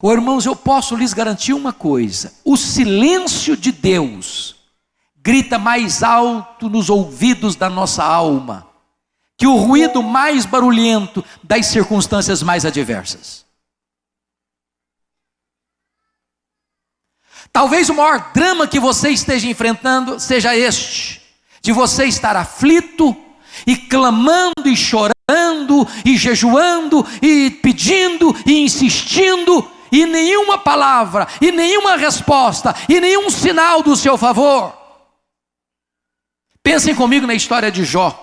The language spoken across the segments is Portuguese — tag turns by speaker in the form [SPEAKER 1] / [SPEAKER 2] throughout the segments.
[SPEAKER 1] Oh, irmãos, eu posso lhes garantir uma coisa: o silêncio de Deus grita mais alto nos ouvidos da nossa alma que o ruído mais barulhento das circunstâncias mais adversas. Talvez o maior drama que você esteja enfrentando seja este, de você estar aflito e clamando e chorando e jejuando e pedindo e insistindo, e nenhuma palavra, e nenhuma resposta, e nenhum sinal do seu favor. Pensem comigo na história de Jó,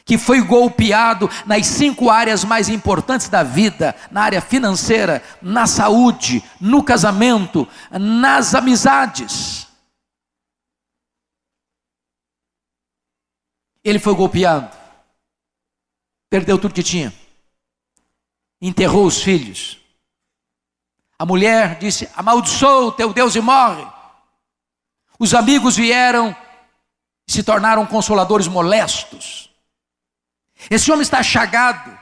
[SPEAKER 1] que foi golpeado nas 5 áreas mais importantes da vida: na área financeira, na saúde, no casamento, nas amizades. Ele foi golpeado, perdeu tudo que tinha, enterrou os filhos. A mulher disse: amaldiçoa o teu Deus e morre. Os amigos vieram e se tornaram consoladores molestos. Esse homem está chagado.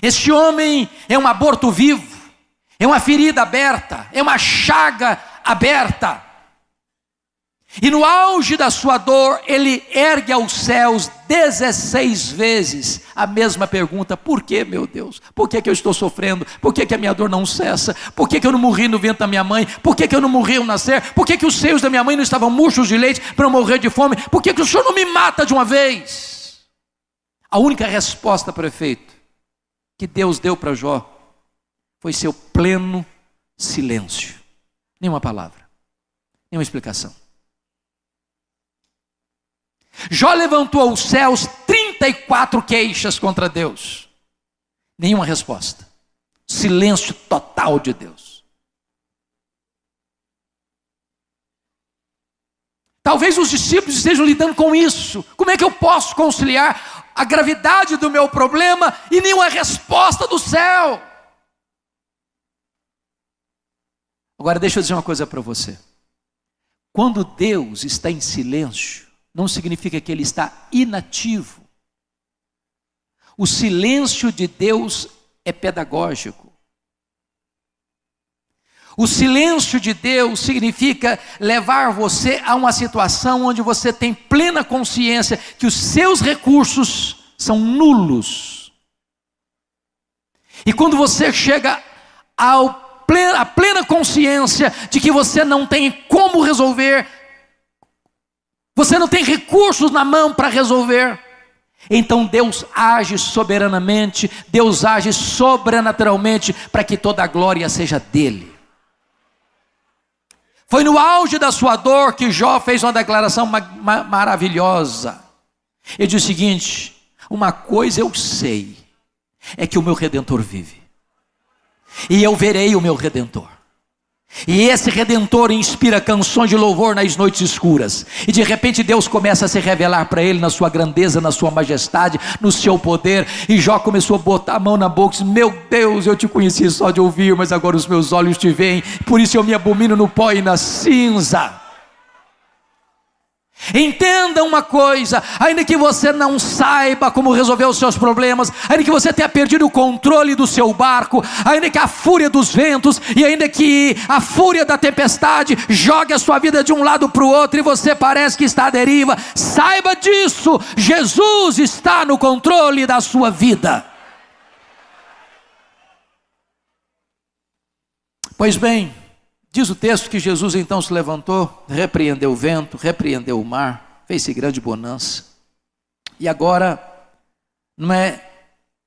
[SPEAKER 1] Este homem é um aborto vivo, é uma ferida aberta, é uma chaga aberta. E no auge da sua dor, ele ergue aos céus 16 vezes a mesma pergunta: por que, meu Deus? Por que eu estou sofrendo? Por que a minha dor não cessa? Por que eu não morri no ventre da minha mãe? Por que eu não morri ao nascer? Por que os seios da minha mãe não estavam murchos de leite para eu morrer de fome? Por que o Senhor não me mata de uma vez? A única resposta, prefeito, que Deus deu para Jó foi seu pleno silêncio. Nenhuma palavra, nenhuma explicação. Jó levantou aos céus 34 queixas contra Deus, nenhuma resposta, silêncio total de Deus. Talvez os discípulos estejam lidando com isso. Como é que eu posso conciliar a gravidade do meu problema e nenhuma resposta do céu? Agora deixa eu dizer uma coisa para você: quando Deus está em silêncio, não significa que ele está inativo. O silêncio de Deus é pedagógico. O silêncio de Deus significa levar você a uma situação onde você tem plena consciência que os seus recursos são nulos. E quando você chega à plena consciência de que você não tem como resolver, você não tem recursos na mão para resolver, então Deus age soberanamente, Deus age sobrenaturalmente para que toda a glória seja dele. Foi no auge da sua dor que Jó fez uma declaração maravilhosa. Ele diz o seguinte: uma coisa eu sei, é que o meu Redentor vive, e eu verei o meu Redentor. E esse Redentor inspira canções de louvor nas noites escuras. E de repente Deus começa a se revelar para ele na sua grandeza, na sua majestade, no seu poder. E Jó começou a botar a mão na boca e disse: meu Deus, eu te conheci só de ouvir, mas agora os meus olhos te veem. Por isso eu me abomino no pó e na cinza. Entenda uma coisa: ainda que você não saiba como resolver os seus problemas, ainda que você tenha perdido o controle do seu barco, ainda que a fúria dos ventos e ainda que a fúria da tempestade jogue a sua vida de um lado para o outro e você parece que está à deriva, saiba disso: Jesus está no controle da sua vida. Pois bem, diz o texto que Jesus então se levantou, repreendeu o vento, repreendeu o mar, fez-se grande bonança. E agora, não é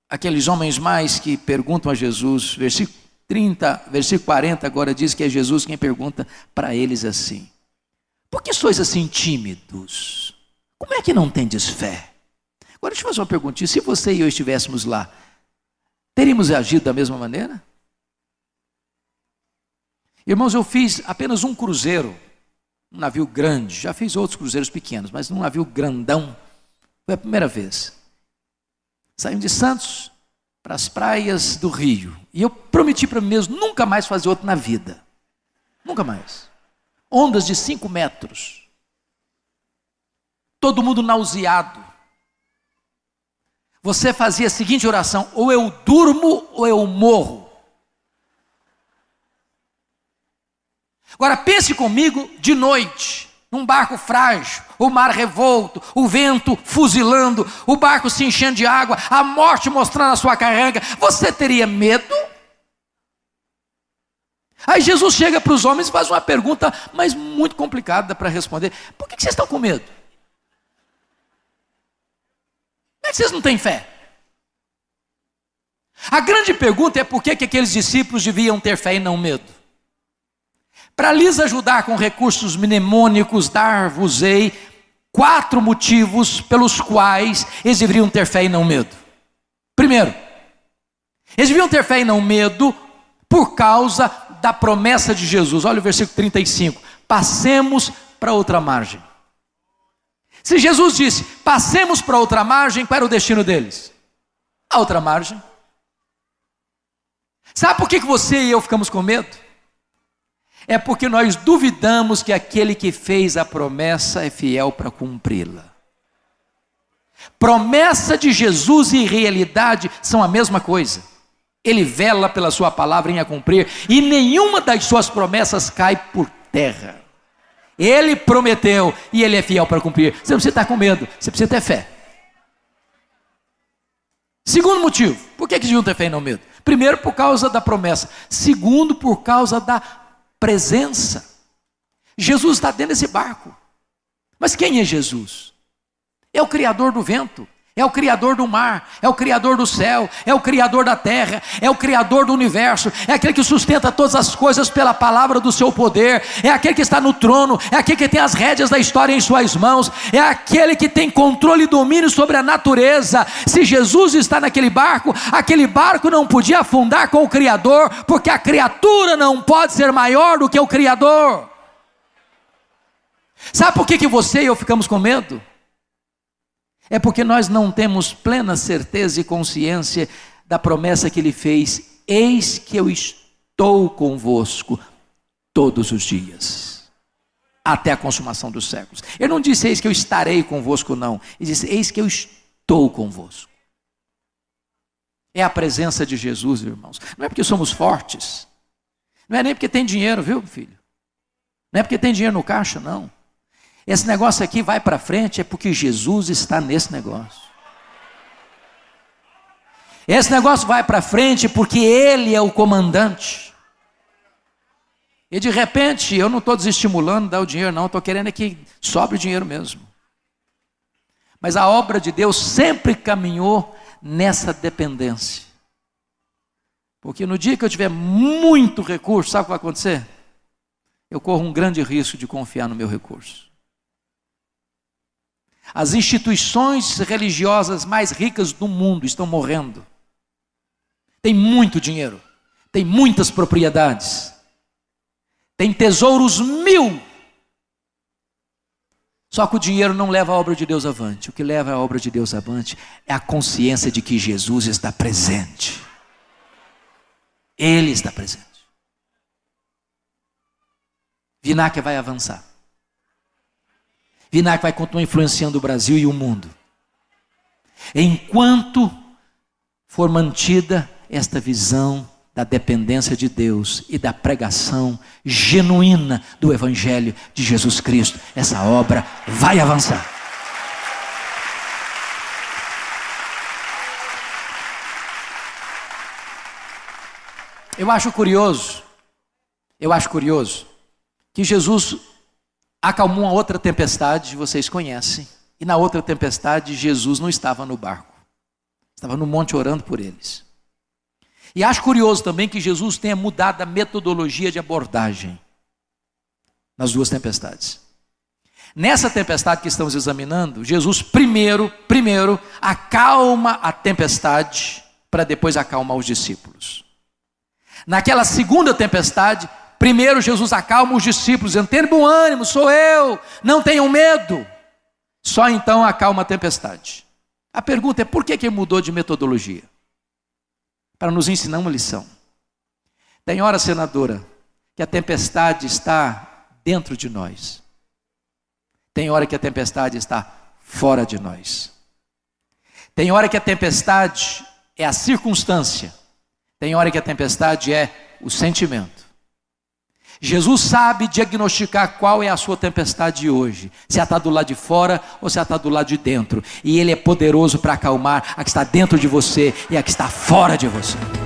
[SPEAKER 1] aqueles homens mais que perguntam a Jesus, versículo 30, versículo 40 agora diz que é Jesus quem pergunta para eles assim: por que sois assim tímidos? Como é que não tendes fé? Agora deixa eu fazer uma perguntinha: se você e eu estivéssemos lá, teríamos agido da mesma maneira? Irmãos, eu fiz apenas um cruzeiro, um navio grande. Já fiz outros cruzeiros pequenos, mas num navio grandão foi a primeira vez. Saímos de Santos para as praias do Rio, e eu prometi para mim mesmo nunca mais fazer outro na vida, nunca mais. Ondas de 5 metros, todo mundo nauseado. Você fazia a seguinte oração: ou eu durmo ou eu morro. Agora pense comigo de noite, num barco frágil, o mar revolto, o vento fuzilando, o barco se enchendo de água, a morte mostrando a sua carrega. Você teria medo? Aí Jesus chega para os homens e faz uma pergunta, mas muito complicada para responder. Por que vocês estão com medo? Como é que vocês não têm fé? A grande pergunta é por que aqueles discípulos deviam ter fé e não medo. Para lhes ajudar com recursos mnemônicos, dar-vos-ei 4 motivos pelos quais eles deveriam ter fé e não medo. Primeiro, eles deviam ter fé e não medo por causa da promessa de Jesus. Olha o versículo 35. Passemos para outra margem. Se Jesus disse, passemos para outra margem, qual era o destino deles? A outra margem. Sabe por que você e eu ficamos com medo? É porque nós duvidamos que aquele que fez a promessa é fiel para cumpri-la. Promessa de Jesus e realidade são a mesma coisa. Ele vela pela sua palavra em a cumprir, e nenhuma das suas promessas cai por terra. Ele prometeu e ele é fiel para cumprir. Você não precisa estar com medo, você precisa ter fé. Segundo motivo, por que deviam ter fé e não medo? Primeiro, por causa da promessa. Segundo, por causa da presença. Jesus está dentro desse barco. Mas quem é Jesus? É o Criador do vento, é o Criador do mar, é o Criador do céu, é o Criador da terra, é o Criador do universo, é aquele que sustenta todas as coisas pela palavra do seu poder, é aquele que está no trono, é aquele que tem as rédeas da história em suas mãos, é aquele que tem controle e domínio sobre a natureza. Se Jesus está naquele barco, aquele barco não podia afundar com o Criador, porque a criatura não pode ser maior do que o Criador. Sabe por que você e eu ficamos com medo? É porque nós não temos plena certeza e consciência da promessa que ele fez. Eis que eu estou convosco todos os dias, até a consumação dos séculos. Ele não disse eis que eu estarei convosco, não. Ele disse eis que eu estou convosco. É a presença de Jesus, irmãos. Não é porque somos fortes. Não é nem porque tem dinheiro, viu, filho? Não é porque tem dinheiro no caixa, não. Esse negócio aqui vai para frente é porque Jesus está nesse negócio. Esse negócio vai para frente porque Ele é o comandante. E de repente, eu não estou desestimulando dar o dinheiro não, estou querendo é que sobre o dinheiro mesmo. Mas a obra de Deus sempre caminhou nessa dependência. Porque no dia que eu tiver muito recurso, sabe o que vai acontecer? Eu corro um grande risco de confiar no meu recurso. As instituições religiosas mais ricas do mundo estão morrendo. Tem muito dinheiro, tem muitas propriedades, tem tesouros 1000. Só que o dinheiro não leva a obra de Deus avante. O que leva a obra de Deus avante é a consciência de que Jesus está presente. Ele está presente. Vinac vai avançar. Vinac vai continuar influenciando o Brasil e o mundo. Enquanto for mantida esta visão da dependência de Deus e da pregação genuína do Evangelho de Jesus Cristo, essa obra vai avançar. Eu acho curioso que Jesus acalmou uma outra tempestade, vocês conhecem, e na outra tempestade Jesus não estava no barco, estava no monte orando por eles. E acho curioso também que Jesus tenha mudado a metodologia de abordagem nas duas tempestades. Nessa tempestade que estamos examinando, Jesus primeiro acalma a tempestade para depois acalmar os discípulos. Naquela segunda tempestade, primeiro Jesus acalma os discípulos, dizendo, tenham bom ânimo, sou eu, não tenham medo. Só então acalma a tempestade. A pergunta é, por que ele mudou de metodologia? Para nos ensinar uma lição. Tem hora, senadora, que a tempestade está dentro de nós. Tem hora que a tempestade está fora de nós. Tem hora que a tempestade é a circunstância. Tem hora que a tempestade é o sentimento. Jesus sabe diagnosticar qual é a sua tempestade de hoje. Se ela está do lado de fora ou se ela está do lado de dentro. E Ele é poderoso para acalmar a que está dentro de você e a que está fora de você.